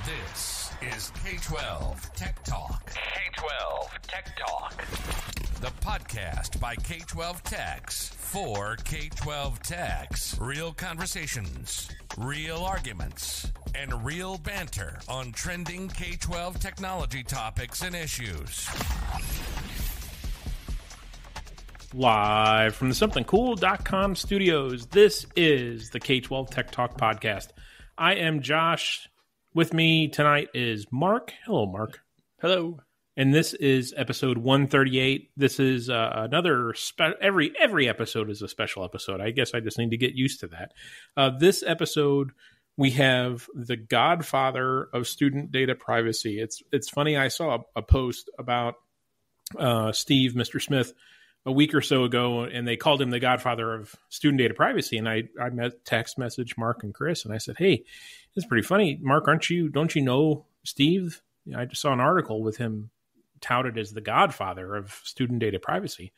This is K-12 Tech Talk. K-12 Tech Talk. The podcast by K-12 Techs for K-12 Techs. Real conversations, real arguments, and real banter on trending K-12 technology topics and issues. Live from the somethingcool.com studios, this is the K-12 Tech Talk podcast. I am Josh. With me tonight is Mark. Hello, Mark. Hello. And this is episode 138. This is another every episode is a special episode. I guess I just need to get used to that. This episode, we have the Godfather of student data privacy. It's funny. I saw a post about Steve, Mr. Smith, a week or so ago, and they called him the Godfather of student data privacy. And I text message Mark and Chris, and I said, "Hey, it's pretty funny, Mark. Don't you know Steve? I just saw an article with him touted as the Godfather of student data privacy."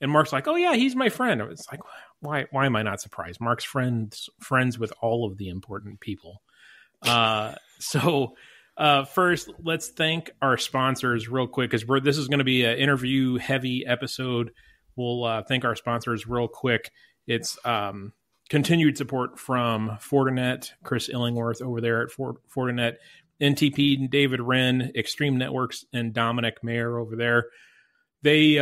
And Mark's like, "Oh yeah, he's my friend." It's like, why am I not surprised? Mark's friends with all of the important people. So first, let's thank our sponsors real quick, because this is going to be an interview heavy episode. We'll thank our sponsors real quick. It's continued support from Fortinet, Chris Illingworth over there at Fortinet, NTP, David Wren, Extreme Networks, and Dominic Mayer over there. They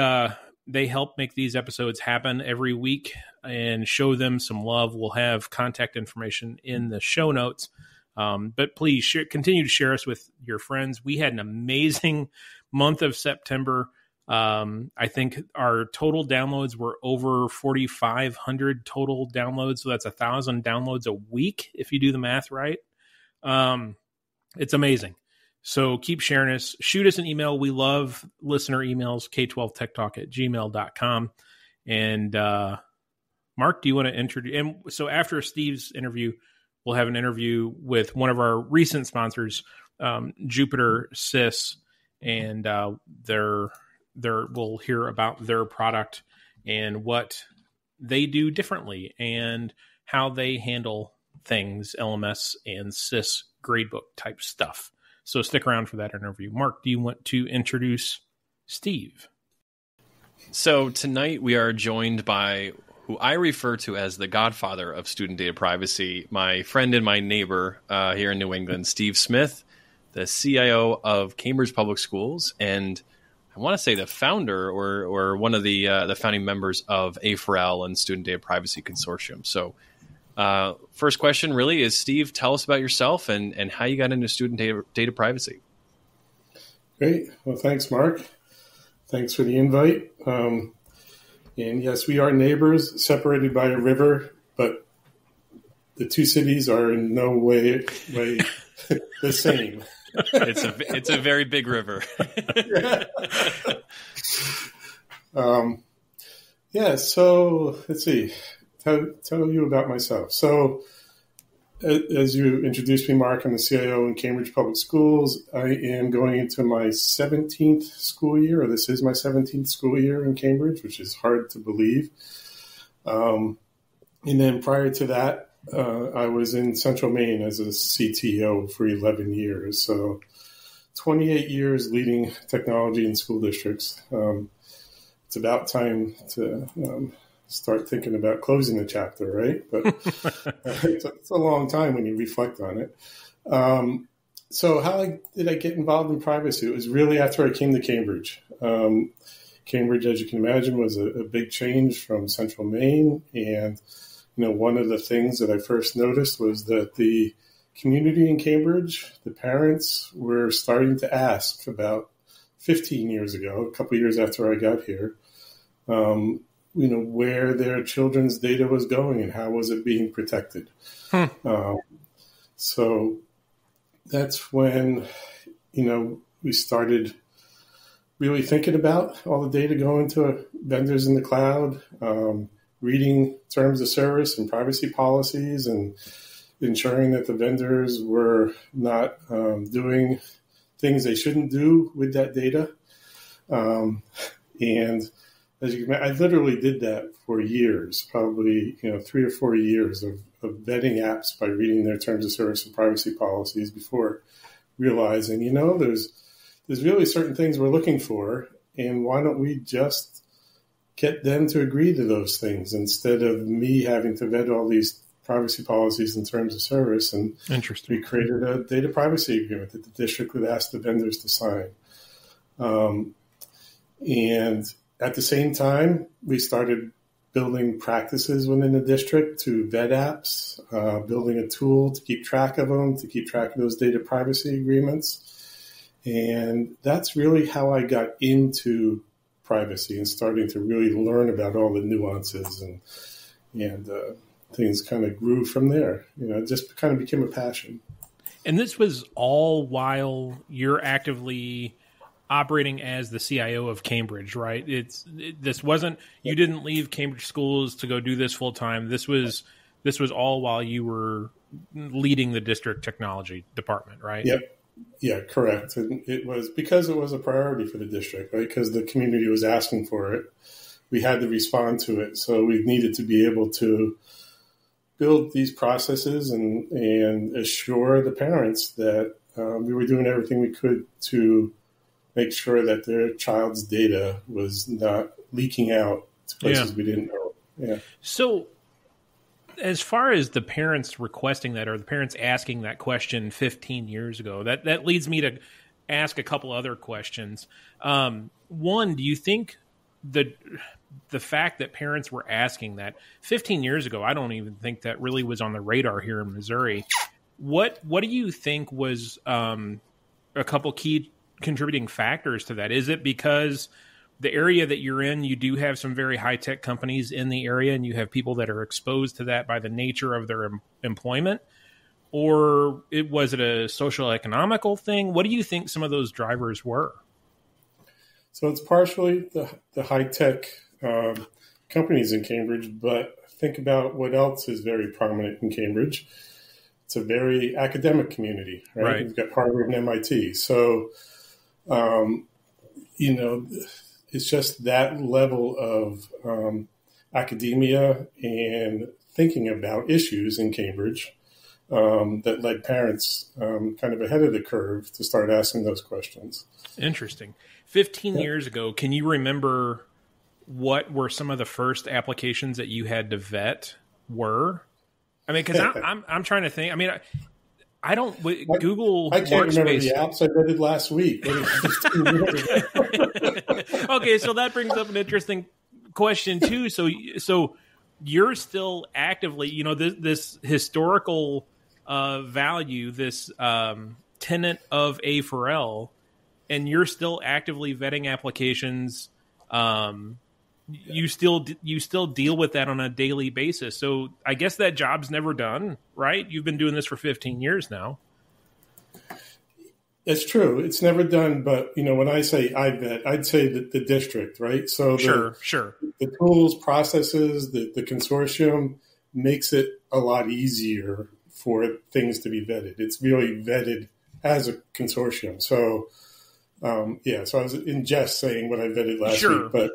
help make these episodes happen every week and show them some love. We'll have contact information in the show notes. But please continue to share us with your friends. We had an amazing month of September. I think our total downloads were over 4,500 total downloads. So that's 1,000 downloads a week, if you do the math right. It's amazing. So keep sharing us. Shoot us an email. We love listener emails, k12techtalk@gmail.com. And Mark, do you want to introduce? And so after Steve's interview, we'll have an interview with one of our recent sponsors, Jupiter Sys, and we'll hear about their product and what they do differently and how they handle things, LMS and Sys gradebook type stuff. So stick around for that interview. Mark, do you want to introduce Steve? So tonight we are joined by who I refer to as the Godfather of student data privacy, my friend and my neighbor here in New England, Steve Smith, the CIO of Cambridge Public Schools, and I want to say the founder or one of the founding members of A4L and Student Data Privacy Consortium. So first question really is, Steve, tell us about yourself and how you got into student data privacy. Great. Well, thanks, Mark. Thanks for the invite. And yes, we are neighbors separated by a river, but the two cities are in no way the same. It's a very big river. So let's see. Tell you about myself. So as you introduced me, Mark, I'm the CIO in Cambridge Public Schools. I am going into my 17th school year, or this is my 17th school year in Cambridge, which is hard to believe. And then prior to that, I was in Central Maine as a CTO for 11 years. So 28 years leading technology in school districts. It's about time to start thinking about closing the chapter, right? But it's a long time when you reflect on it. So how did I get involved in privacy? It was really after I came to Cambridge. Cambridge, as you can imagine, was a big change from Central Maine. And one of the things that I first noticed was that the community in Cambridge, the parents, were starting to ask about 15 years ago, a couple of years after I got here, where their children's data was going and how was it being protected. So that's when, we started really thinking about all the data going to vendors in the cloud, reading terms of service and privacy policies and ensuring that the vendors were not doing things they shouldn't do with that data. And as you can imagine, I literally did that for years, probably 3 or 4 years of vetting apps by reading their terms of service and privacy policies before realizing, there's really certain things we're looking for, and why don't we just get them to agree to those things instead of me having to vet all these privacy policies and terms of service. And we created a data privacy agreement that the district would ask the vendors to sign. And at the same time, we started building practices within the district to vet apps, building a tool to keep track of them, to keep track of those data privacy agreements. And that's really how I got into privacy and starting to really learn about all the nuances, and things kind of grew from there. It just kind of became a passion. And this was all while you're actively operating as the CIO of Cambridge, right? This wasn't, you didn't leave Cambridge schools to go do this full time. This was all while you were leading the district technology department, right? Yep. Yeah, correct. And it was because it was a priority for the district, right? Because the community was asking for it. We had to respond to it. So we needed to be able to build these processes and assure the parents that we were doing everything we could to make sure that their child's data was not leaking out to places we didn't know. Yeah. So as far as the parents requesting that, or the parents asking that question 15 years ago, that leads me to ask a couple other questions. One, do you think the fact that parents were asking that 15 years ago, I don't even think that really was on the radar here in Missouri. What do you think was a couple key contributing factors to that? Is it because the area that you're in, you do have some very high-tech companies in the area, and you have people that are exposed to that by the nature of their employment? Or was it a social economical thing? What do you think some of those drivers were? So it's partially the high-tech companies in Cambridge, but think about what else is very prominent in Cambridge. It's a very academic community, right? You've got Harvard and MIT. So, it's just that level of academia and thinking about issues in Cambridge that led parents kind of ahead of the curve to start asking those questions. Interesting. 15 years ago, can you remember what were some of the first applications that you had to vet were? I mean, because I'm trying to think. I mean, I don't Google. I can't remember the apps I vetted last week. Okay, so that brings up an interesting question too. So you're still actively, this historical value, this tenet of A4L, and you're still actively vetting applications. You still deal with that on a daily basis. So I guess that job's never done, right? You've been doing this for 15 years now. It's true. It's never done. But, when I say I vet, I'd say that the district, right? So Sure. The tools, processes, the consortium makes it a lot easier for things to be vetted. It's really vetted as a consortium. So, so I was in jest saying what I vetted last week, but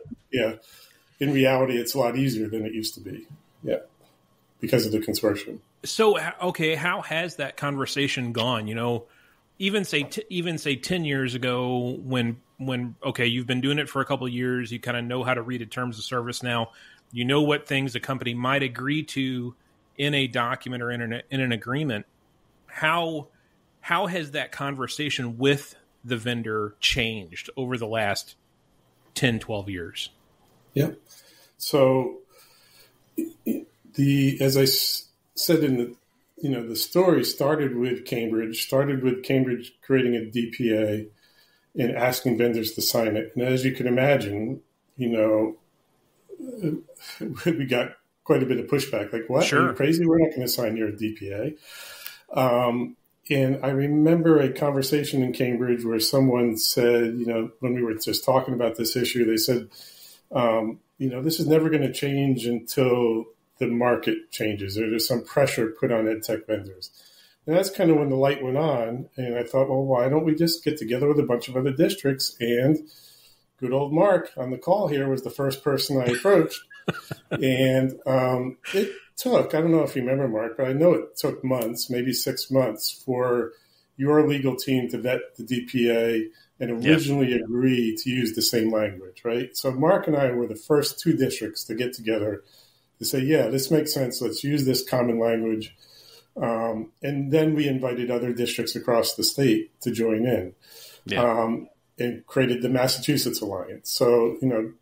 in reality, it's a lot easier than it used to be. Yeah. Because of the consortium. So, okay, how has that conversation gone? Even say 10 years ago when you've been doing it for a couple of years, you kind of know how to read a terms of service now. You know what things a company might agree to in a document or in an agreement. How has that conversation with the vendor changed over the last 10, 12 years? Yeah. So as I said in the story started with Cambridge creating a DPA and asking vendors to sign it. And as you can imagine, we got quite a bit of pushback. Like, what? Sure. Are you crazy? We're not going to sign your DPA. And I remember a conversation in Cambridge where someone said, when we were just talking about this issue, they said, this is never going to change until the market changes or there's some pressure put on ed tech vendors. And that's kind of when the light went on. And I thought, well, why don't we just get together with a bunch of other districts? And good old Mark on the call here was the first person I approached. And it took, I don't know if you remember, Mark, but I know it took months, maybe 6 months for your legal team to vet the DPA and originally agree to use the same language, right? So Mark and I were the first two districts to get together to say, yeah, this makes sense. Let's use this common language. And then we invited other districts across the state to join in and created the Massachusetts Alliance. So,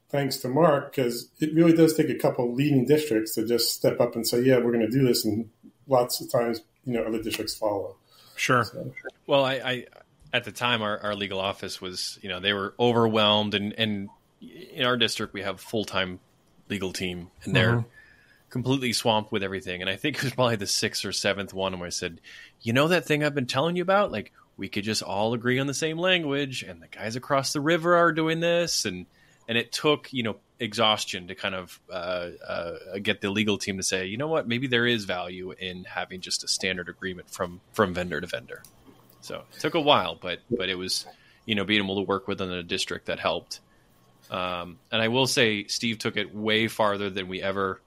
thanks to Mark, because it really does take a couple leading districts to just step up and say, yeah, we're going to do this. And lots of times, other districts follow. Sure. So. Well, I at the time, our legal office was, they were overwhelmed. And in our district, we have a full-time legal team, and they're completely swamped with everything. And I think it was probably the 6th or 7th one where I said, that thing I've been telling you about? Like, we could just all agree on the same language, and the guys across the river are doing this. And it took, exhaustion to kind of get the legal team to say, you know what, maybe there is value in having just a standard agreement from vendor to vendor. So it took a while, but it was, being able to work within a district that helped. And I will say Steve took it way farther than we ever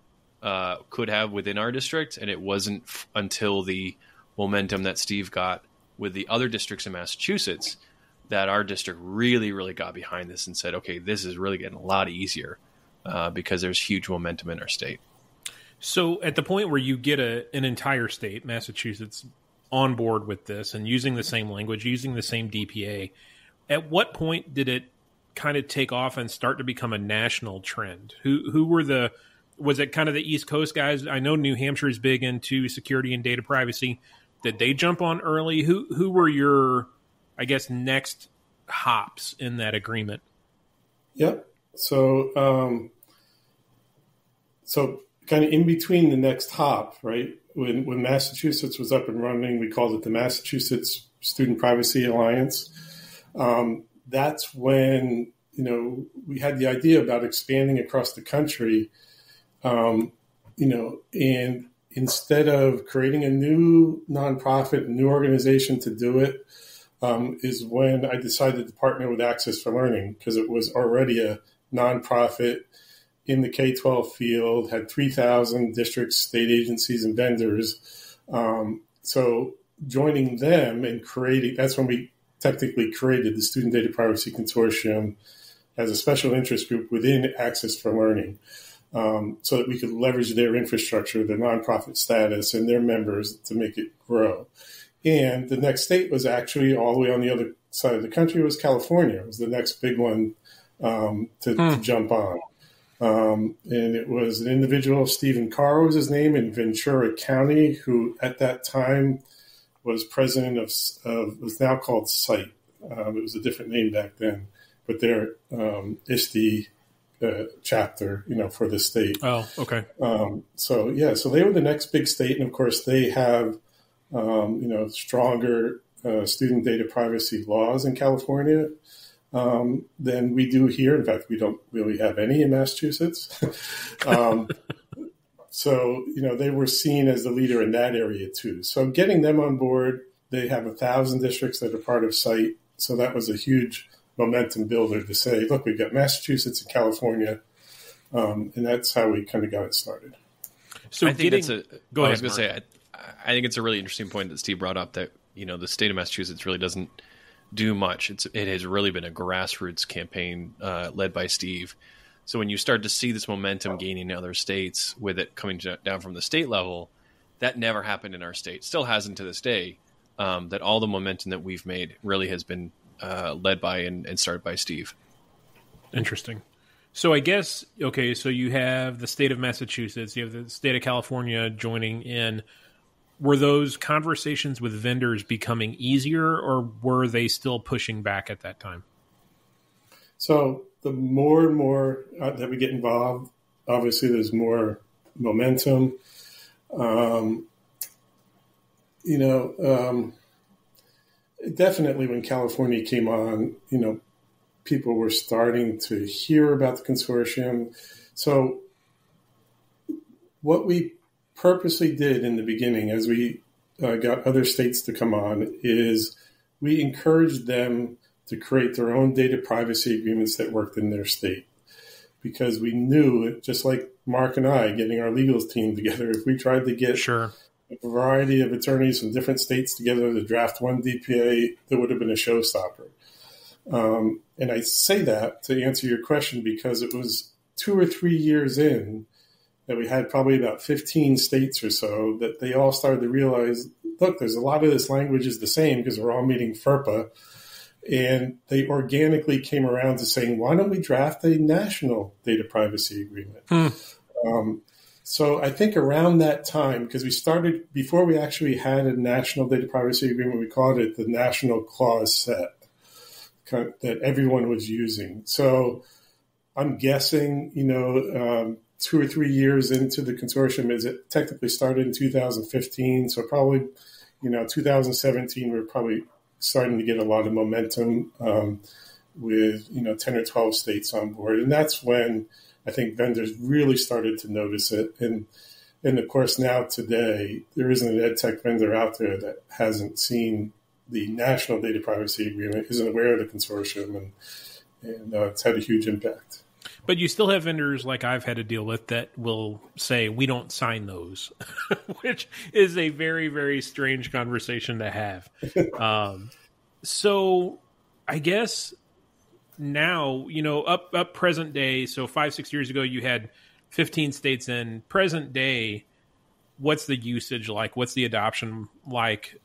could have within our district. And it wasn't until the momentum that Steve got with the other districts in Massachusetts that our district really, really got behind this and said, okay, this is really getting a lot easier because there's huge momentum in our state. So at the point where you get an entire state, Massachusetts, on board with this and using the same language, using the same DPA, at what point did it kind of take off and start to become a national trend? Who were was it kind of the East Coast guys? I know New Hampshire is big into security and data privacy. Did they jump on early? Who were your, I guess, next hops in that agreement? Yep. So, kind of in between the next hop, right? When Massachusetts was up and running, we called it the Massachusetts Student Privacy Alliance. That's when, we had the idea about expanding across the country, and instead of creating a new nonprofit, new organization to do it, is when I decided to partner with Access for Learning, because it was already a nonprofit in the K-12 field, had 3,000 districts, state agencies, and vendors. So joining them and that's when we technically created the Student Data Privacy Consortium as a special interest group within Access for Learning, so that we could leverage their infrastructure, their nonprofit status, and their members to make it grow. And the next state was actually all the way on the other side of the country, was California. It was the next big one to jump on. And it was an individual, Stephen Carr was his name, in Ventura County, who at that time was president of was now called SITE. It was a different name back then, but their ISD chapter, for the state. Oh, okay. So they were the next big state. And of course they have, stronger student data privacy laws in California than we do here. In fact, we don't really have any in Massachusetts. So, they were seen as the leader in that area too. So getting them on board, they have 1,000 districts that are part of SITE. So that was a huge momentum builder to say, look, we've got Massachusetts and California. And that's how we kind of got it started. So I think I was going to say, I think it's a really interesting point that Steve brought up that, the state of Massachusetts really doesn't do much. It has really been a grassroots campaign led by Steve. So when you start to see this momentum gaining in other states with it coming down from the state level, that never happened in our state. Still hasn't to this day. That all the momentum that we've made really has been led by and started by Steve. Interesting. So I guess, okay, so you have the state of Massachusetts, you have the state of California joining in. Were those conversations with vendors becoming easier, or were they still pushing back at that time? So the more and more that we get involved, obviously there's more momentum. Definitely when California came on, people were starting to hear about the consortium. So what we purposely did in the beginning, as we got other states to come on, is we encouraged them to create their own data privacy agreements that worked in their state. Because we knew, just like Mark and I getting our legals team together, if we tried to get a variety of attorneys from different states together to draft one DPA that would have been a showstopper. And I say that to answer your question because it was 2 or 3 years in that we had probably about 15 states or so that they all started to realize, look, there's a lot of this language is the same because we're all meeting FERPA. And they organically came around to saying, why don't we draft a national data privacy agreement? So I think around that time, because we started, before we actually had a national data privacy agreement, we called it the National Clause Set that everyone was using. So I'm guessing, 2 or 3 years into the consortium, as it technically started in 2015. So probably, 2017, we're probably starting to get a lot of momentum with 10 or 12 states on board, and that's when I think vendors really started to notice it. And of course, now today there isn't an ed tech vendor out there that hasn't seen the National Data Privacy Agreement, isn't aware of the consortium, and it's had a huge impact. But you still have vendors like I've had to deal with that will say, we don't sign those, which is a very, very strange conversation to have. So I guess now, up present day, so 5-6 years ago, you had 15 states in. Present day, what's the usage like? What's the adoption like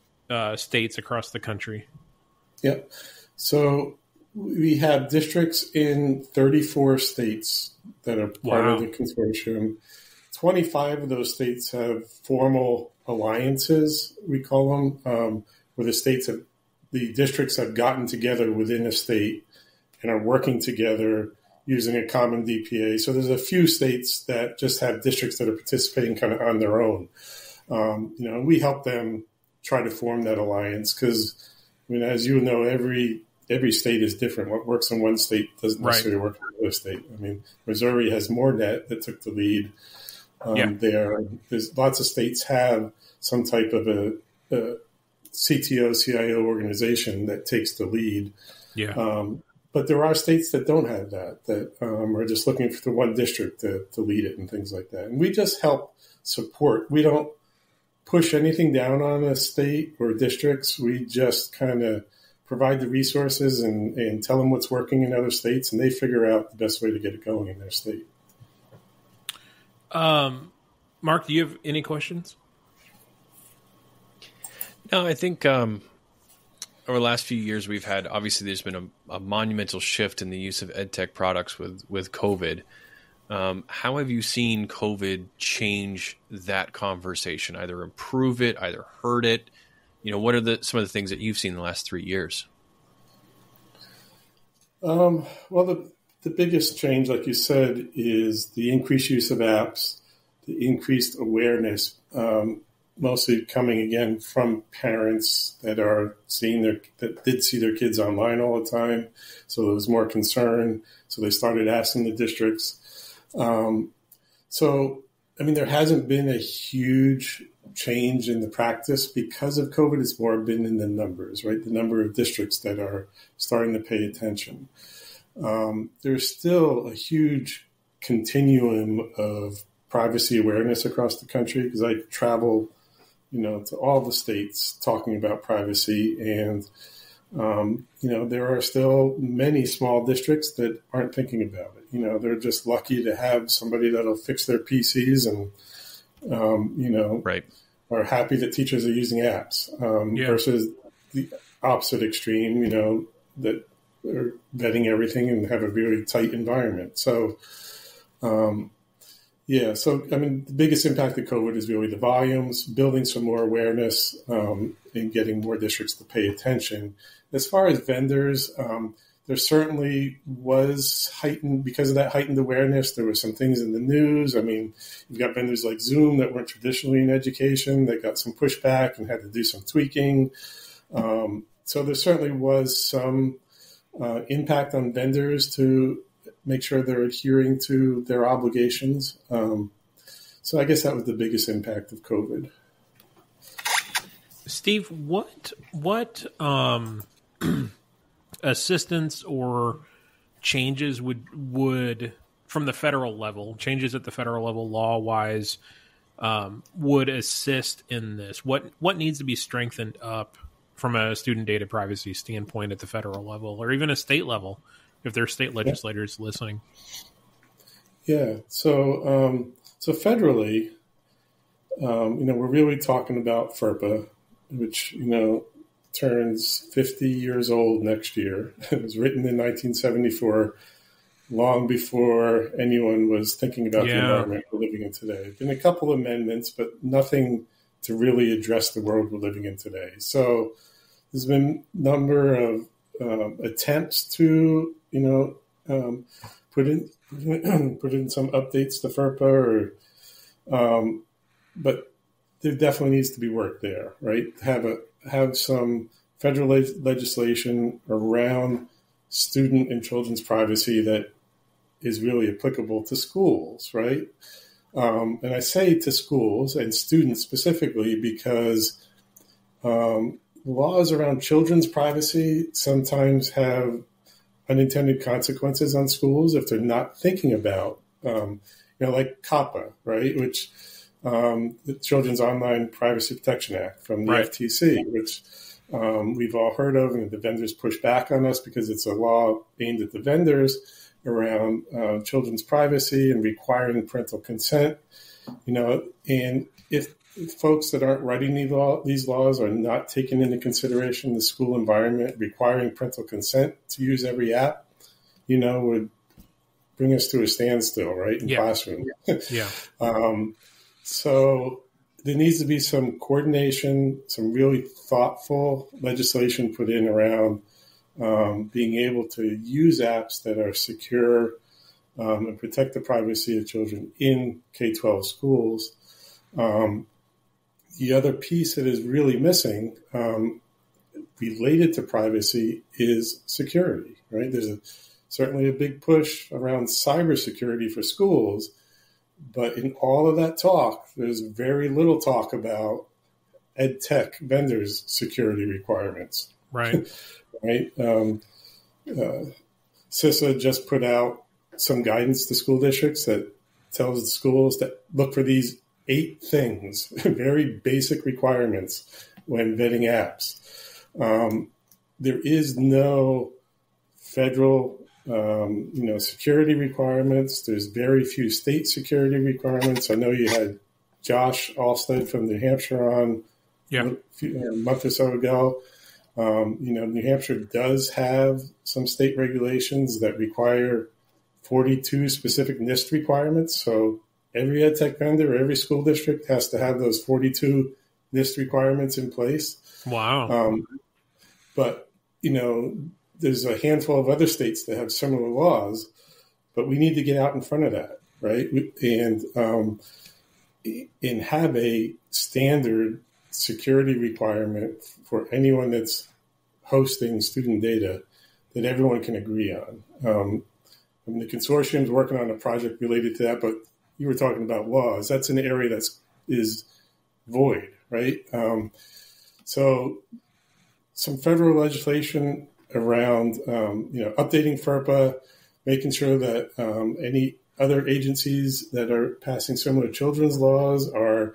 states across the country? Yep. So we have districts in 34 states that are part of the consortium. 25 of those states have formal alliances, we call them, where the districts have gotten together within a state and are working together using a common DPA. So there's a few states that just have districts that are participating kind of on their own. We help them try to form that alliance because, as you know, every state is different. What works in one state doesn't necessarily work in another state. Missouri has MORnet that took the lead. There's lots of states have some type of a CTO, CIO organization that takes the lead. Yeah. But there are states that don't have that are just looking for the one district to lead it and things like that. And we just help support. We don't push anything down on a state or districts. We just kind of provide the resources and tell them what's working in other states, and they figure out the best way to get it going in their state. Mark, do you have any questions? No, I think over the last few years we've had, obviously there's been a monumental shift in the use of ed tech products with COVID. How have you seen COVID change that conversation, either improve it, either hurt it? What are some of the things that you've seen in the last 3 years? Well, the biggest change, like you said, is the increased use of apps, the increased awareness, mostly coming again from parents that are that did see their kids online all the time. So there was more concern. So they started asking the districts. There hasn't been a huge change in the practice because of COVID. It's more been in the numbers, right? The number of districts that are starting to pay attention. There's still a huge continuum of privacy awareness across the country because I travel, to all the states talking about privacy. And, there are still many small districts that aren't thinking about it. They're just lucky to have somebody that'll fix their PCs and, are happy that teachers are using apps versus the opposite extreme, that are vetting everything and have a very tight environment. So, the biggest impact of COVID is really the volumes, building some more awareness, and getting more districts to pay attention. As far as vendors, there certainly was because of that heightened awareness. There were some things in the news. You've got vendors like Zoom that weren't traditionally in education that got some pushback and had to do some tweaking. So there certainly was some impact on vendors to make sure they're adhering to their obligations. So I guess that was the biggest impact of COVID. Steve, what assistance or changes would from the federal level, changes at the federal level law-wise, would assist in this? What needs to be strengthened up from a student data privacy standpoint at the federal level or even a state level, if there's state legislators listening? Yeah. So federally, we're really talking about FERPA, which, turns 50 years old next year. It was written in 1974, long before anyone was thinking about the environment we're living in today. There have been a couple amendments, but nothing to really address the world we're living in today. So there's been a number of attempts to, put in some updates to FERPA, but there definitely needs to be work there, right? Have some federal legislation around student and children's privacy that is really applicable to schools, right? And I say to schools and students specifically because laws around children's privacy sometimes have unintended consequences on schools if they're not thinking about, like COPPA, right? Which the Children's Online Privacy Protection Act from the FTC, which we've all heard of, and the vendors push back on us because it's a law aimed at the vendors around children's privacy and requiring parental consent. And if folks that aren't writing these laws are not taking into consideration the school environment, requiring parental consent to use every app, would bring us to a standstill, right, in classrooms. So there needs to be some coordination, some really thoughtful legislation put in around being able to use apps that are secure and protect the privacy of children in K-12 schools. The other piece that is really missing related to privacy is security, right? There's certainly a big push around cybersecurity for schools, but in all of that talk, there's very little talk about ed tech vendors' security requirements. Right. Right. CISA just put out some guidance to school districts that tells the schools to look for these 8 things, very basic requirements when vetting apps. There is no federal security requirements. There's very few state security requirements. I know you had Josh Alstead from New Hampshire on a month or so ago. New Hampshire does have some state regulations that require 42 specific NIST requirements. So every ed tech vendor, every school district has to have those 42 NIST requirements in place. Wow. But, there's a handful of other states that have similar laws, but we need to get out in front of that, right? And have a standard security requirement for anyone that's hosting student data that everyone can agree on. The consortium is working on a project related to that, but you were talking about laws. That's an area is void, right? So some federal legislation around, updating FERPA, making sure that any other agencies that are passing similar children's laws are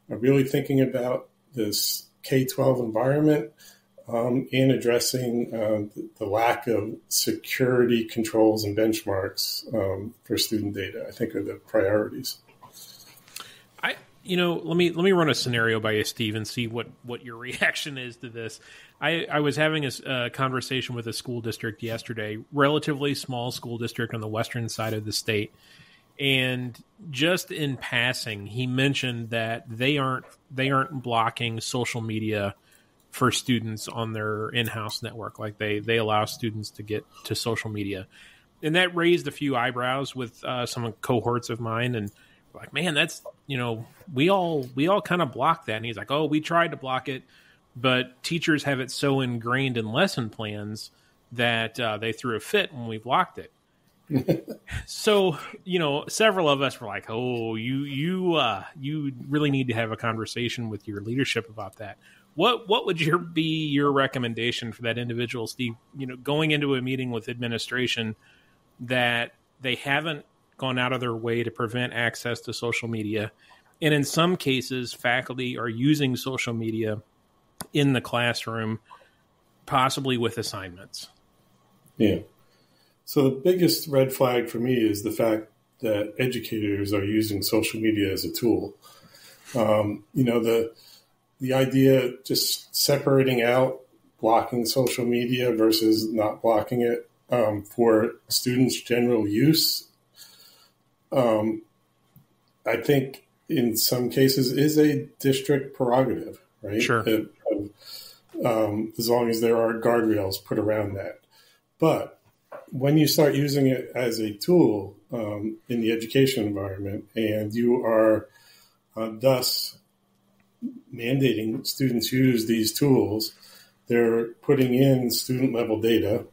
really thinking about this K-12 environment and addressing the lack of security controls and benchmarks for student data, I think are the priorities. Let me run a scenario by you, Steve, and see what your reaction is to this. I was having a conversation with a school district yesterday, relatively small school district on the western side of the state, and just in passing, he mentioned that they aren't blocking social media for students on their in-house network. Like they allow students to get to social media, and that raised a few eyebrows with some cohorts of mine, and like, man, that's, we all kind of block that. And he's like, oh, we tried to block it, but teachers have it so ingrained in lesson plans that they threw a fit when we blocked it. So, several of us were like, oh, you really need to have a conversation with your leadership about that. What would be your recommendation for that individual, Steve, going into a meeting with administration that they haven't gone out of their way to prevent access to social media, And in some cases, faculty are using social media in the classroom, possibly with assignments. Yeah. So the biggest red flag for me is the fact that educators are using social media as a tool. The idea just separating out blocking social media versus not blocking it for students' general use, I think in some cases is a district prerogative, right? Sure. As long as there are guardrails put around that. But when you start using it as a tool in the education environment, and you are thus mandating students use these tools, they're putting in student level data.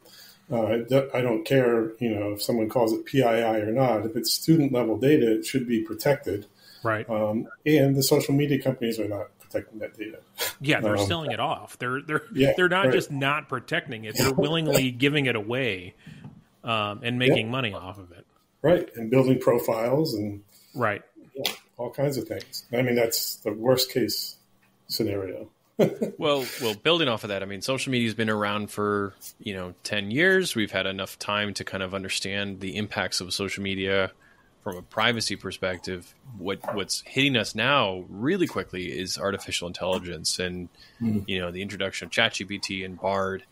I don't care, if someone calls it PII or not. If it's student level data, it should be protected. Right. And the social media companies are not protecting that data. Yeah, they're selling it off. They're not just not protecting it. They're willingly giving it away and making money off of it. Right, and building profiles and right, all kinds of things. I mean, that's the worst case scenario. Well, building off of that, I mean, social media has been around for 10 years. We've had enough time to kind of understand the impacts of social media from a privacy perspective. What's hitting us now really quickly is artificial intelligence and the introduction of ChatGPT and Bard.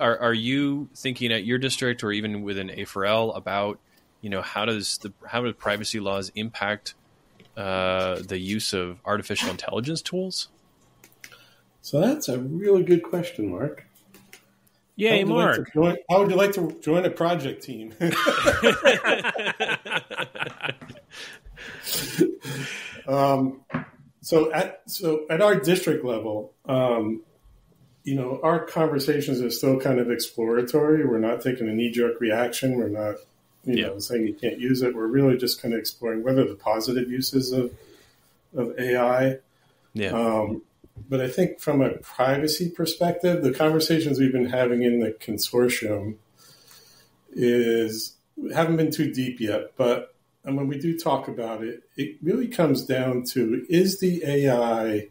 Are you thinking at your district or even within A4L about how do privacy laws impact the use of artificial intelligence tools? So that's a really good question, Mark. Yay, Mark. How would you like to join a project team? So at our district level, our conversations are still kind of exploratory. We're not taking a knee-jerk reaction. We're not, saying you can't use it. We're really just kind of exploring what are the positive uses of AI. Yeah. But I think from a privacy perspective, the conversations we've been having in the consortium haven't been too deep yet. But when we do talk about it, it really comes down to, is the AI,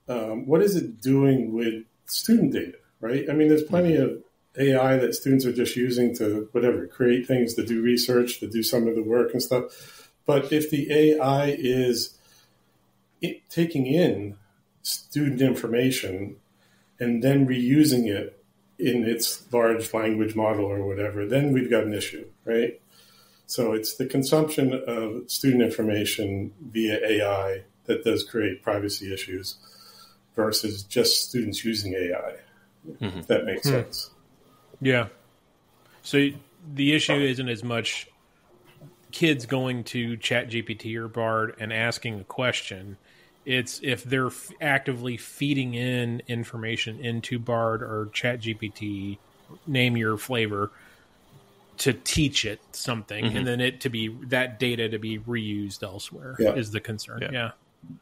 what is it doing with student data, right? I mean, there's plenty of AI that students are just using to create things, to do research, to do some of the work and stuff. But if the AI is taking in student information and then reusing it in its large language model or whatever, then we've got an issue, right? So it's the consumption of student information via AI that does create privacy issues versus just students using AI, if that makes sense. Yeah. So the issue isn't as much kids going to ChatGPT or Bard and asking a question. It's if they're actively feeding in information into Bard or ChatGPT, name your flavor, to teach it something, and then that data to be reused elsewhere is the concern.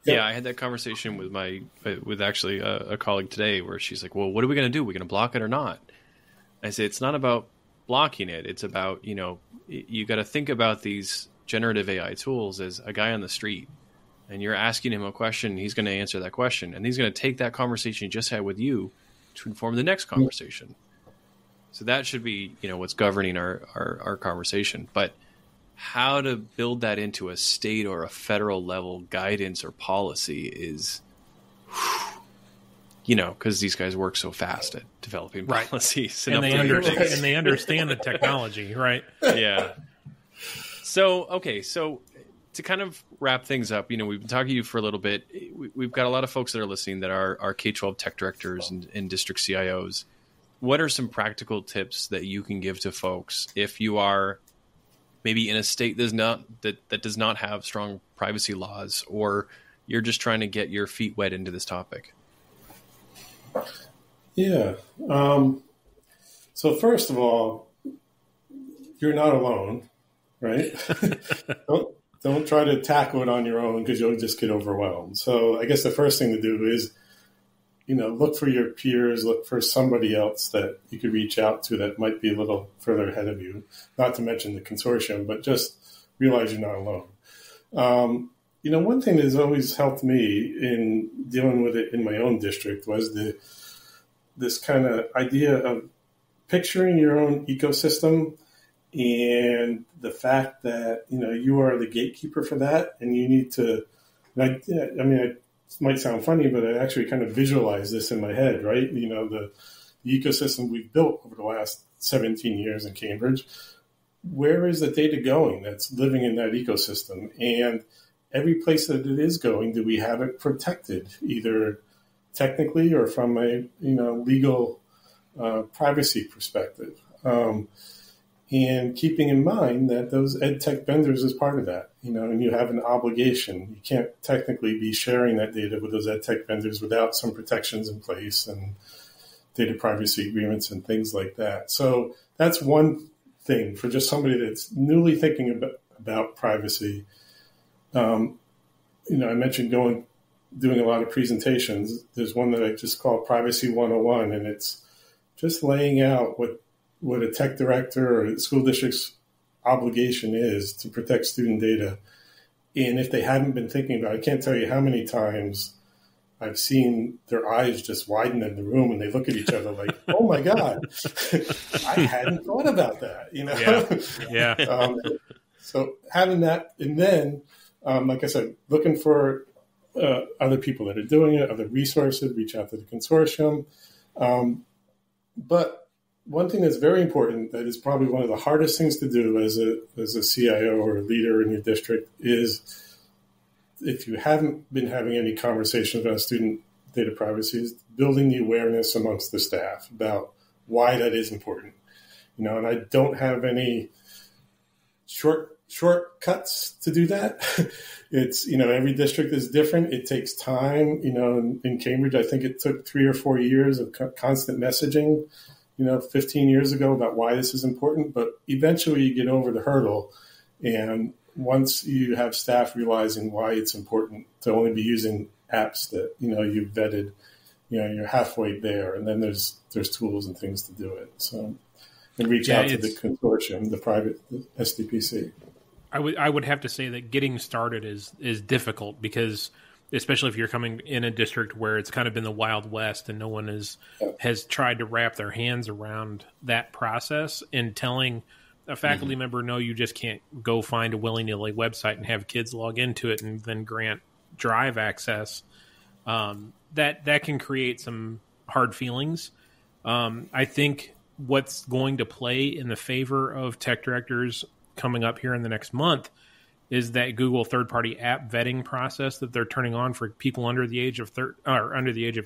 Yeah, I had that conversation with actually a colleague today where she's like, well, what are we going to do? Are we going to block it or not? I say, it's not about blocking it. It's about, you got to think about these generative AI tools as a guy on the street, and you're asking him a question, he's going to answer that question, and he's going to take that conversation he just had with you to inform the next conversation. So that should be, what's governing our conversation. But how to build that into a state or a federal level guidance or policy is, because these guys work so fast at developing policies. And they understand the technology, right? Yeah. So to kind of wrap things up, we've been talking to you for a little bit. We've got a lot of folks that are listening that are K-12 tech directors and district CIOs. What are some practical tips that you can give to folks if you are maybe in a state that does not have strong privacy laws, or you're just trying to get your feet wet into this topic? Yeah. So first of all, you're not alone, right? Don't try to tackle it on your own, because you'll just get overwhelmed. So I guess the first thing to do is, look for your peers, look for somebody else that you could reach out to that might be a little further ahead of you. Not to mention the consortium, but just realize you're not alone. one thing that has always helped me in dealing with it in my own district was this kind of idea of picturing your own ecosystem and the fact that, you are the gatekeeper for that, and you need to, it might sound funny, but I actually kind of visualize this in my head, right? The ecosystem we've built over the last 17 years in Cambridge, where is the data going that's living in that ecosystem? And every place that it is going, do we have it protected, either technically or from a legal privacy perspective? And keeping in mind that those ed tech vendors is part of that, and you have an obligation. You can't technically be sharing that data with those ed tech vendors without some protections in place and data privacy agreements and things like that. So that's one thing for just somebody that's newly thinking about privacy. I mentioned doing a lot of presentations. There's one that I just call Privacy 101, and it's just laying out what a tech director or a school district's obligation is to protect student data. And if they hadn't been thinking about it, I can't tell you how many times I've seen their eyes just widen in the room and they look at each other like, oh my God, I hadn't thought about that, Yeah. So having that, and then, like I said, looking for other people that are doing it, other resources, reach out to the consortium. But one thing that's very important, that is probably one of the hardest things to do as a CIO or a leader in your district, is if you haven't been having any conversations about student data privacy, is building the awareness amongst the staff about why that is important. And I don't have any shortcuts to do that. It's, every district is different. It takes time. In Cambridge, I think it took 3 or 4 years of constant messaging, 15 years ago about why this is important. But eventually you get over the hurdle. And once you have staff realizing why it's important to only be using apps that, you've vetted, you're halfway there. And then there's tools and things to do it. So, and reach out to the consortium, the SDPC. I would have to say that getting started is difficult, because especially if you're coming in a district where it's kind of been the Wild West and no one has tried to wrap their hands around that process, and telling a faculty member, no, you just can't go find a willy-nilly website and have kids log into it and then grant drive access. That can create some hard feelings. I think what's going to play in the favor of tech directors coming up here in the next month is that Google third-party app vetting process that they're turning on for people under the age of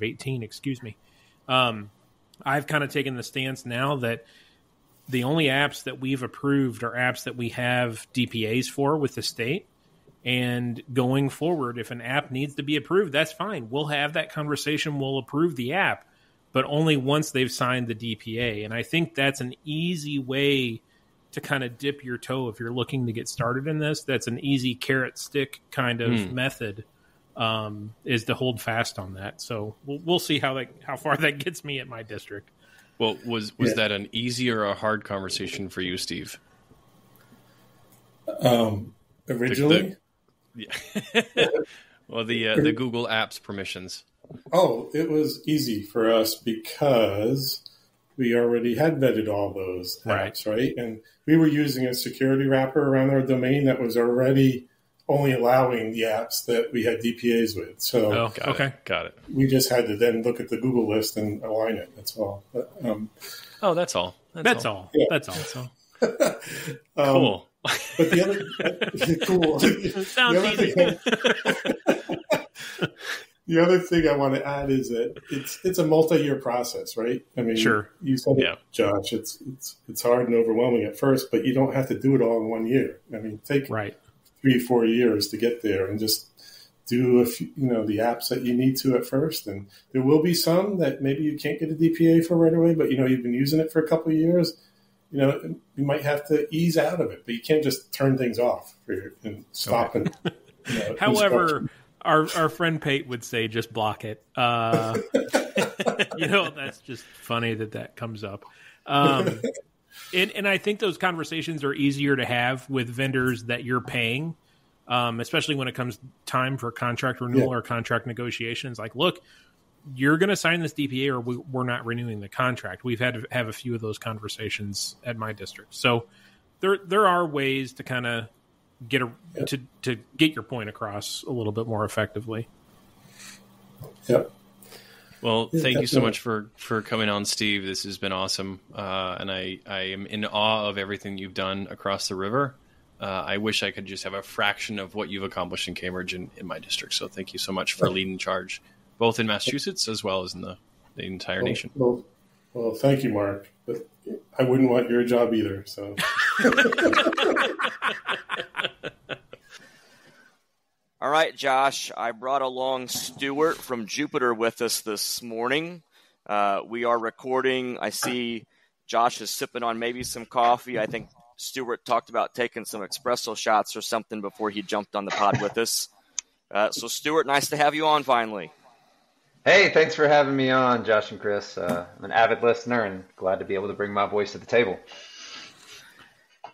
18. Excuse me. I've kind of taken the stance now that the only apps that we've approved are apps that we have DPAs for with the state. And going forward, if an app needs to be approved, that's fine. We'll have that conversation. We'll approve the app, but only once they've signed the DPA. And I think that's an easy way to kind of dip your toe if you're looking to get started in this. That's an easy carrot stick kind of method, is to hold fast on that. So we'll see how far that gets me at my district. Well, was that an easy or a hard conversation for you, Steve? Originally? Well, the Google Apps permissions. Oh, it was easy for us because we already had vetted all those apps, right? And we were using a security wrapper around our domain that was already only allowing the apps that we had DPAs with. So got it. We just had to then look at the Google list and align it. That's all. But, that's all. That's all. Yeah. That's all. So. Cool. But the other cool. Sounds easy. The other thing I want to add is that it's a multi-year process, right? I mean, sure. You said it, Josh. It's hard and overwhelming at first, but you don't have to do it all in 1 year. I mean, take 3-4 years to get there, and just do the apps that you need to at first. And there will be some that maybe you can't get a DPA for right away, but you've been using it for a couple of years. You might have to ease out of it, but you can't just turn things off and stop. Okay. And however, our friend Pate would say, just block it. That's just funny that comes up. And I think those conversations are easier to have with vendors that you're paying. especially when it comes time for contract renewal or contract negotiations. Like, look, you're going to sign this DPA or we're not renewing the contract. We've had to have a few of those conversations at my district. So there are ways to kind of get to get your point across a little bit more effectively. Yep. Well, thank you so much for coming on, Steve. This has been awesome. And I am in awe of everything you've done across the river. I wish I could just have a fraction of what you've accomplished in Cambridge in my district. So thank you so much for leading charge, both in Massachusetts as well as in the entire nation. Well, thank you, Mark. But I wouldn't want your job either. So. All right, Josh, I brought along Stuart from Jupiter with us this morning. We are recording. I see Josh is sipping on maybe some coffee. I think Stuart talked about taking some espresso shots or something before he jumped on the pod with us. So, Stuart, nice to have you on finally. Hey, thanks for having me on, Josh and Chris. I'm an avid listener and glad to be able to bring my voice to the table.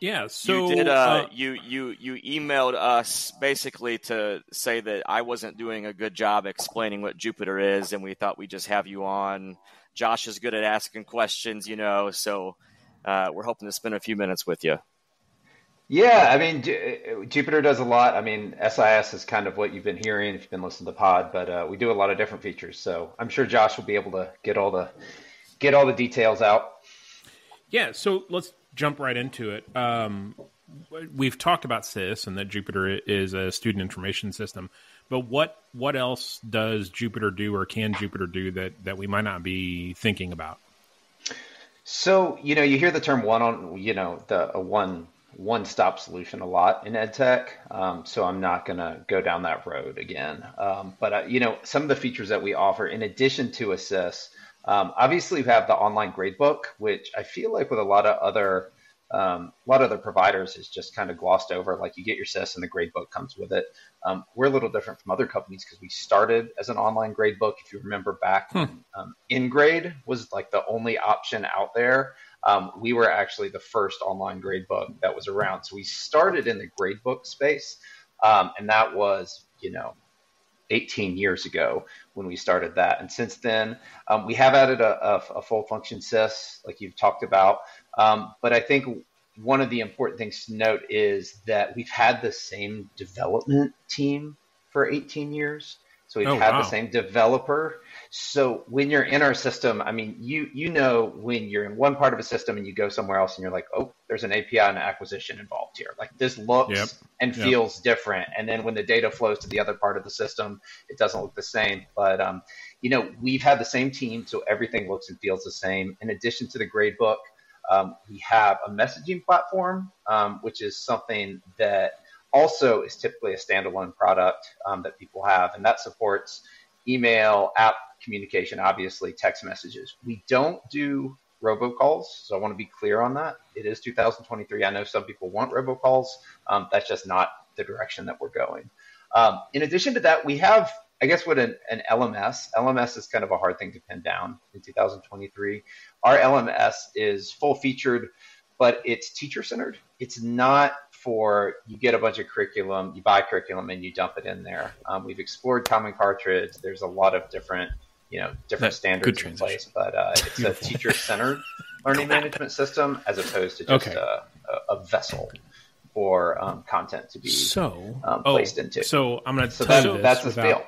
Yeah, so you did. You emailed us basically to say that I wasn't doing a good job explaining what Jupiter is, and we thought we'd just have you on. Josh is good at asking questions, so we're hoping to spend a few minutes with you. Yeah, I mean, Jupiter does a lot. I mean, SIS is kind of what you've been hearing if you've been listening to Pod, but we do a lot of different features. So I'm sure Josh will be able to get all the details out. Yeah, so let's jump right into it. We've talked about SIS and that Jupiter is a student information system, but what else does Jupiter do or can Jupiter do that we might not be thinking about? So, you hear the term one-stop solution a lot in ed tech. So I'm not going to go down that road again. But some of the features that we offer in addition to Assist, obviously we have the online gradebook, which I feel like with a lot of other providers is just kind of glossed over. Like you get your SIS and the gradebook comes with it. We're a little different from other companies because we started as an online gradebook. If you remember back when InGrade was like the only option out there, we were actually the first online gradebook that was around. So we started in the gradebook space, and that was 18 years ago when we started that. And since then, we have added a full function SIS, like you've talked about. But I think one of the important things to note is that we've had the same development team for 18 years. So we've had the same developer. So when you're in our system, I mean, when you're in one part of a system and you go somewhere else and you're like, oh, there's an API and an acquisition involved here. Like this looks and feels different. And then when the data flows to the other part of the system, it doesn't look the same. But, we've had the same team, so everything looks and feels the same. In addition to the gradebook, we have a messaging platform, which is something that also is typically a standalone product that people have, and that supports email, app communication, obviously text messages. We don't do robocalls, so I want to be clear on that. It is 2023. I know some people want robocalls. That's just not the direction that we're going. In addition to that, we have, I guess, what an LMS. LMS is kind of a hard thing to pin down in 2023. Our LMS is full featured, but it's teacher-centered. It's not for you get a bunch of curriculum, you buy curriculum, and you dump it in there. We've explored Common Cartridge. There's a lot of different standards in place, but it's a teacher-centered learning management system as opposed to just a vessel for content to be placed into. So I'm going to tell you that's the feel.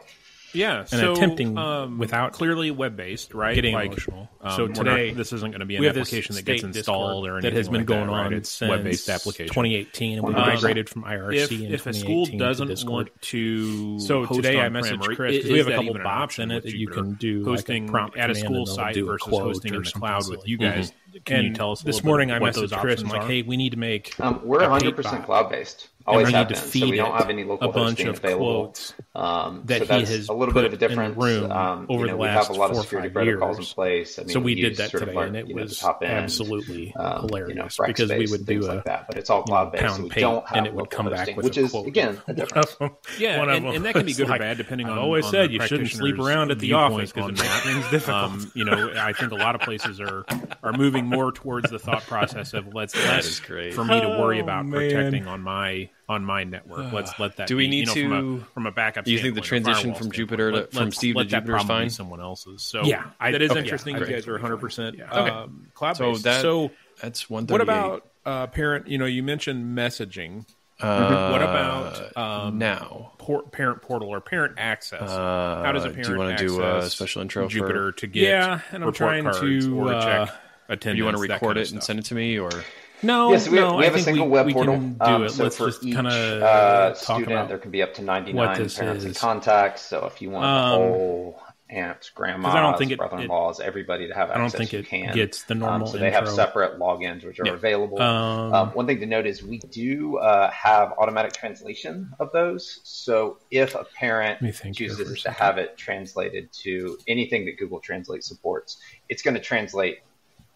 Yeah, and so attempting without clearly web-based, right? Getting emotional. So today, this isn't going to be an application that gets installed or anything that has been like going that, on right? It's since web-based application. 2018, and we migrated from IRC. If a school doesn't want to, so today I messaged Chris because we have a couple of bots in it that you can do hosting like at a school site versus hosting in the cloud with you guys. Can you tell us? This morning I messaged Chris and like, hey, we need to make. We're 100% cloud-based. Always have been. So we don't have any local hosting available. That so he has a little bit of a difference. Over the last we have a lot of 4 or security 5 protocols years. in place. I mean, So we did that sort today, of our, and it was absolutely hilarious Rackspace because we would and do things like that, but it's all cloud-based. So we don't have and it would come back with which a is quote. again a difference. Yeah, and that can be good or bad depending on. I've always said you shouldn't sleep around at the office because it makes things difficult. I think a lot of places are moving going more towards the thought process of let's less for me to worry about protecting on my network. Let's let that. Do we need to from a backup? Do you think the transition from Jupiter from Steve to Jupiter is fine? Someone else's. So yeah, that is interesting. You guys are 100% cloud-based. So that's one. What about parent? You mentioned messaging. What about now parent portal or parent access? How does a parent do you want to do a special intro Jupiter to get and I'm trying to check attendance? You want to record it and send it to me, or no? Yes, we have a single web portal. Do it. So let's for just each kind of student, there can be up to 99 parents and contacts. So if you want the whole aunts, grandmas, brother-in-laws, everybody to have access, I don't think it gets the normal so they have separate logins which are available. One thing to note is we do have automatic translation of those. So if a parent chooses to have it translated to anything that Google Translate supports, it's going to translate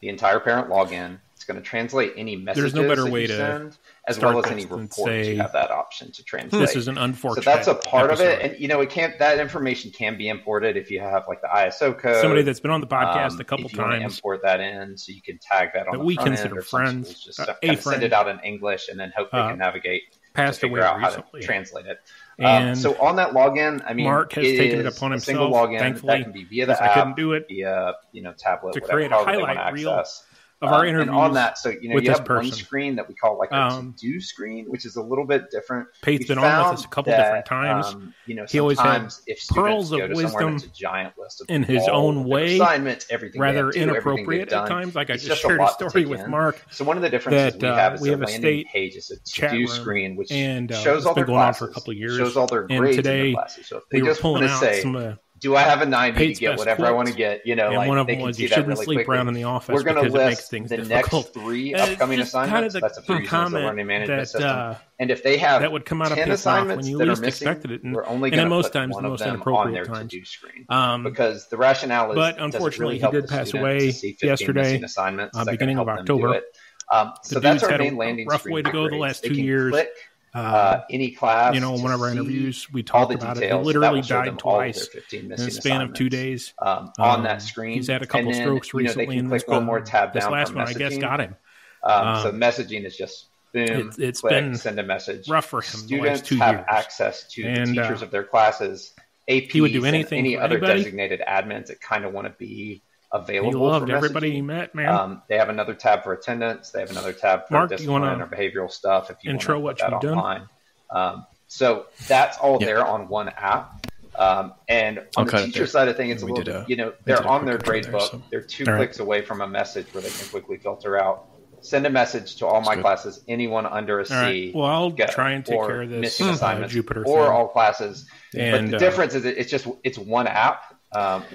the entire parent login. It's going to translate any messages There's no better way that you to send, as well as any reports. You have that option to translate. This is an unfortunate. So that's a part of it, and it can't. That information can be imported if you have like the ISO code. Somebody that's been on the podcast a couple if you times. Want to import that in, so you can tag that on the we front consider end, or friends. Just send it out in English, and then hope they can navigate to figure out how to translate it. And so on that login, I mean, Mark has taken it upon himself. Single login, thankfully, that can be via the I app, couldn't do it via tablet, to whatever, create a highlight reel of our interviews. And on that, so you have one screen that we call like a to-do screen, which is a little bit different. Pate's been on with us a couple different times. He always had pearls of wisdom a giant list of in his own way, assignments, everything rather inappropriate at times. Like I just shared a story with Mark. So one of the differences we have is a landing page is a to-do screen, which shows all their classes, for a couple of years, shows all their grades in their classes. So if they just want to say, do I have a 90 to get whatever I want to get? And like one of they them can was see you that shouldn't really sleep quickly. around in the office. We're going to list things the difficult. next 3 upcoming assignments. That's a reason as the learning management system. And if they have that would come out of 10 assignments when you that least are missing, expected it, we're only going to put one of them on their to-do screen. Because the rationale is, but unfortunately, he did pass away yesterday, beginning of October. So that's our main landing screen. Rough way to go the last 2 years. Any class, one of our interviews, we talked about it. He literally died twice in the span of 2 days. On that screen, he's had a couple strokes recently, and this one more tab down. This last one, I guess, got him. So messaging is just boom. It's click, been send a message. Rough for him. Students the last 2 have years. access to the teachers of their classes, APs, he would do anything and any for other anybody. Designated admins that kind of want to be available. He loved for everybody he met, man. They have another tab for attendance. They have another tab for Mark, discipline or behavioral stuff. If you intro want what to put that you've online. So that's all there on one app. And on the teacher side of things, it's a little, they're on their grade book. So. They're 2 clicks away from a message where they can quickly filter out. Send a message to all my classes. Anyone under a C. Right. Well, I'll try and take care of this missing assignments, Jupiter or thing. all classes. And, but the difference is it's one app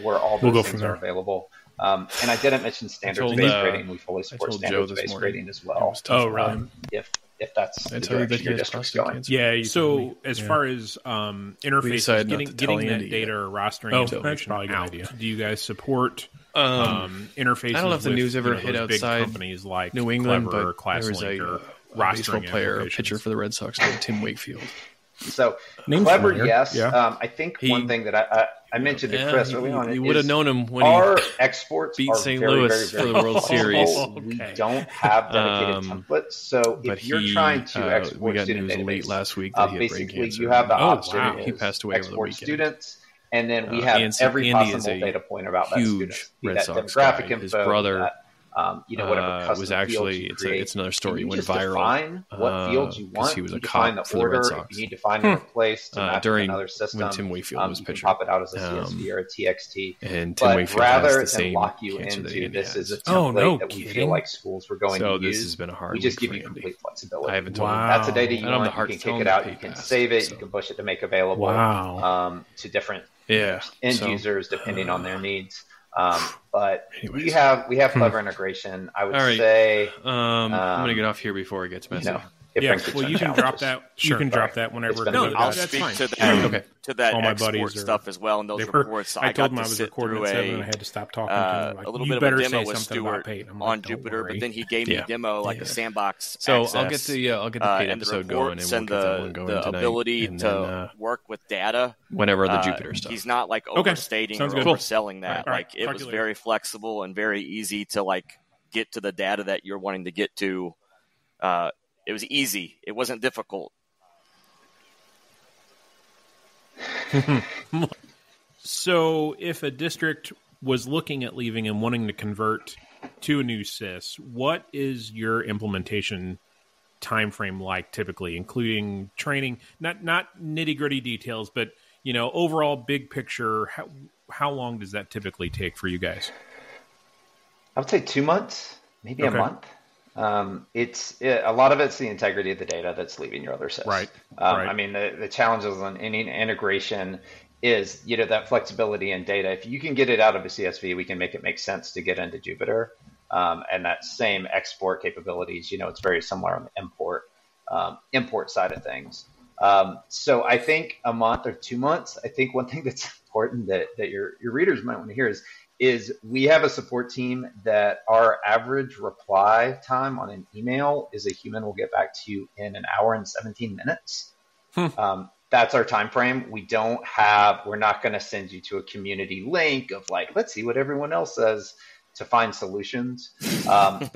where all those things are available. And I didn't mention standards-based grading. We fully support standards-based grading as well. Oh, really? If that's the direction your district's going. Yeah. So as far as interfaces, getting that data or rostering information out, idea. Do you guys support interfaces? I don't know if the news ever hit outside companies like New England, Clever, but there was a baseball player, a pitcher for the Red Sox named Tim Wakefield. So Clever, yes. Yeah. I think one thing that I mentioned to Chris early on. You would have known him when our exports beat are St. very, Louis very, very for the World Series. We don't have dedicated templates. So if you're trying to export we got student news database, late last week that he had brain basically cancer. you have the option. He passed away over the weekend. Students, and then we have every possible data point about that student. Red Sox demographic guy. info. His brother whatever was actually it's another story. It went viral. Define what fields you want. He was a cop for the Red Sox. If you need to find a place to match during another system, when Tim Wakefield was you pitching. can pop it out as a CSV or a TXT. And Tim Wakefield rather has the than same lock you cancer that into this is a Oh, template that we feel like schools were going to use. This has been a hard we just week give you for Andy. complete flexibility. I haven't told him. That's the data you I don't want. have the heart You to can tell kick him it to out. pay You can fast, save it. so. You can push it to make available to different end users depending on their needs. But we have clever integration. I would say I'm going to get off here before it gets messy. You can drop that. You can drop that whenever. I'll speak to that. To that all my export buddies stuff as well, and those reports. I told them I got to was sit recording through at 7 and I had to stop talking to him. a little bit of a demo with Stuart on Jupiter, but then he gave me a demo like a sandbox. So access, I'll get the paid episode going, and we'll get that one going tonight. The ability to work with data whenever the Jupiter stuff. He's not like overstating or overselling that. Like it was very flexible and very easy to like get to the data that you're wanting to get to. It was easy. It wasn't difficult. So if a district was looking at leaving and wanting to convert to a new SIS, what is your implementation timeframe like typically, including training, not nitty-gritty details, but overall big picture, how long does that typically take for you guys? I would say 2 months, maybe a month. A lot of it's the integrity of the data that's leaving your other SIS. Right. I mean, the challenges on any integration is, that flexibility in data. If you can get it out of a CSV, we can make it make sense to get into Jupyter. And that same export capabilities, it's very similar on the import side of things. So I think a month or 2 months. I think one thing that's important that your readers might want to hear is we have a support team that our average reply time on an email is a human will get back to you in an hour and 17 minutes. That's our time frame. We're not going to send you to a community link of let's see what everyone else says to find solutions. You've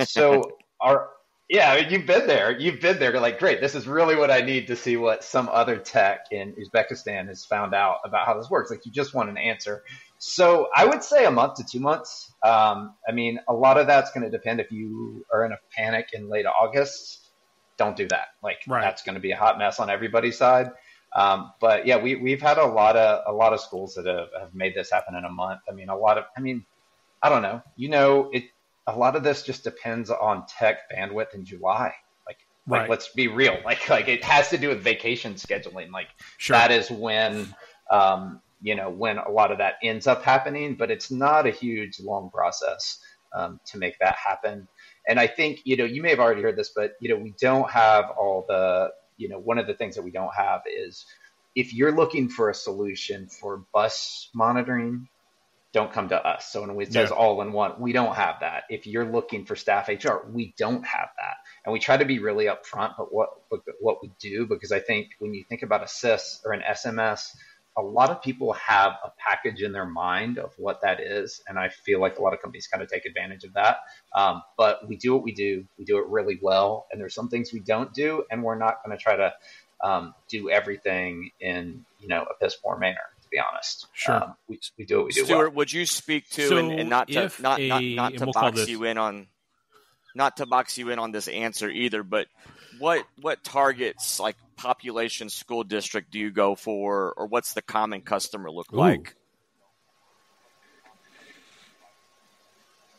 been there. You're like, great, this is really what I need to see what some other tech in Uzbekistan has found out about how this works. You just want an answer. So I would say a month to 2 months. I mean, a lot of that's going to depend if you are in a panic in late August. Don't do that. That's going to be a hot mess on everybody's side. But yeah, we've had a lot of schools that have made this happen in a month. I mean, I don't know. A lot of this just depends on tech bandwidth in July. Let's be real. It has to do with vacation scheduling. Sure. That is when when a lot of that ends up happening, but it's not a huge, long process to make that happen. And I think, you may have already heard this, but, we don't have all the, one of the things that we don't have is if you're looking for a solution for bus monitoring, don't come to us. So when it says all in one, we don't have that. If you're looking for staff HR, we don't have that. And we try to be really upfront, but what we do, because I think when you think about a SIS or an SMS, a lot of people have a package in their mind of what that is. And I feel like a lot of companies kind of take advantage of that. But we do what we do. We do it really well. And there's some things we don't do. And we're not going to try to do everything in, a piss poor manner. To be honest, sure, we do what we do. Stuart, well. would you speak to and not to box you in on, not to box you in on this answer either, but what targets population school district do you go for, or what's the common customer look like?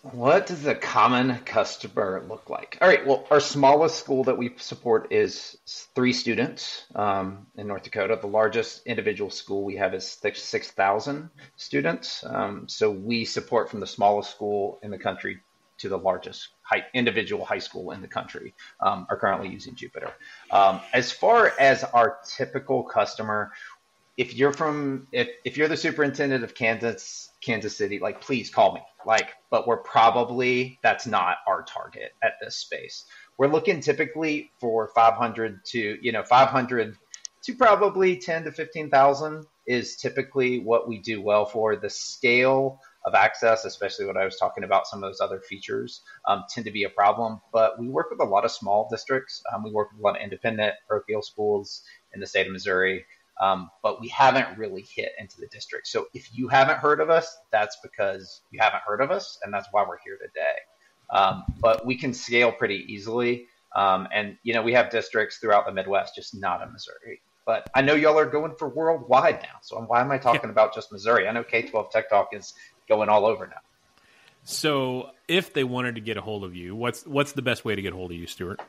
What does a common customer look like? All right. Well, our smallest school that we support is 3 students in North Dakota. The largest individual school we have is 6,000 students. So we support from the smallest school in the country to the largest individual high school in the country are currently using Jupyter. As far as our typical customer, if you're the superintendent of Kansas City, please call me. But that's not our target at this space. We're looking typically for 500 to probably 10 to 15,000 is typically what we do well for. The scale of access, especially what I was talking about, some of those other features tend to be a problem. But we work with a lot of small districts. We work with a lot of independent parochial schools in the state of Missouri. But we haven't really hit into the district. So if you haven't heard of us, that's because you haven't heard of us, and that's why we're here today. But we can scale pretty easily. And we have districts throughout the Midwest, just not in Missouri. But I know y'all are going for worldwide now. So why am I talking about just Missouri? I know K-12 Tech Talk is going all over now. So if they wanted to get a hold of you, what's the best way to get a hold of you, Stuart?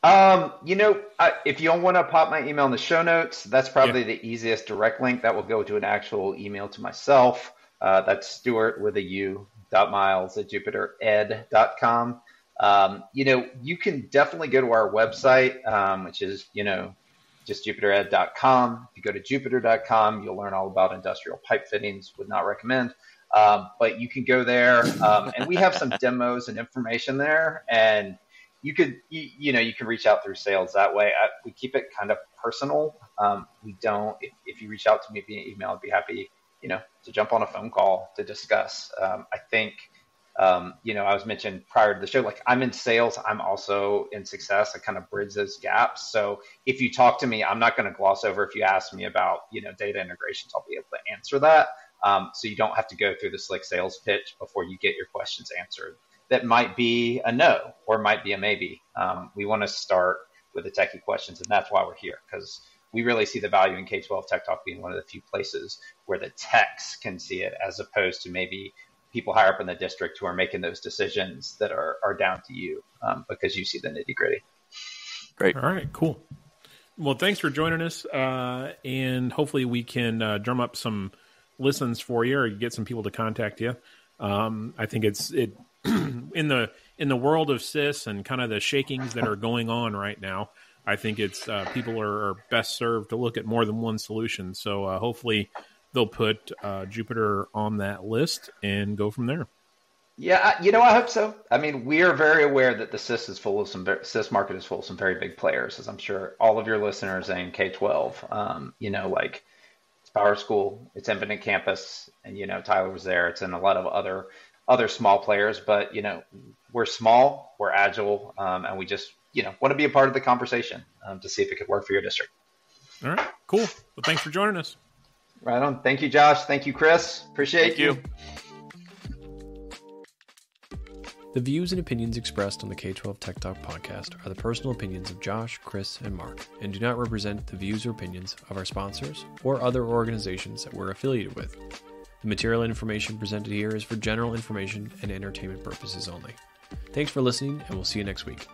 If you don't want to pop my email in the show notes, that's probably the easiest direct link. That will go to an actual email to myself. That's Stuart with a U, .miles@jupitered.com. You can definitely go to our website, which is, just jupitered.com. If you go to jupiter.com, you'll learn all about industrial pipe fittings. Would not recommend. But you can go there, and we have some demos and information there, and you can reach out through sales that way. We keep it kind of personal. We don't, if you reach out to me via email, I'd be happy, to jump on a phone call to discuss. I think I was mentioned prior to the show, like I'm in sales, I'm also in success. I kind of bridge those gaps. So if you talk to me, I'm not going to gloss over. If you ask me about, data integrations, I'll be able to answer that. So you don't have to go through the slick sales pitch before you get your questions answered. That might be a no or might be a maybe. We want to start with the techie questions, and that's why we're here, because we really see the value in K-12 Tech Talk being one of the few places where the techs can see it, as opposed to maybe people higher up in the district who are making those decisions that are down to you, because you see the nitty gritty. Great. All right, cool. Well, thanks for joining us, and hopefully we can drum up some listens for you, or get some people to contact you. I think it in the world of SIS and kind of the shakings that are going on right now, I think it's people are best served to look at more than one solution. So hopefully they'll put Jupiter on that list and go from there. Yeah, I hope so. I mean, we are very aware that the SIS SIS market is full of some very big players, as I'm sure all of your listeners in K-12. Like it's Power School, it's Infinite Campus, and Tyler was there. It's in a lot of other small players, but we're small, we're agile, and we just want to be a part of the conversation to see if it could work for your district. All right, cool. Well, thanks for joining us. Right on. Thank you, Josh. Thank you, Chris. Appreciate you. The views and opinions expressed on the K-12 Tech Talk podcast are the personal opinions of Josh, Chris, and Mark, and do not represent the views or opinions of our sponsors or other organizations that we're affiliated with. The material and information presented here is for general information and entertainment purposes only. Thanks for listening, and we'll see you next week.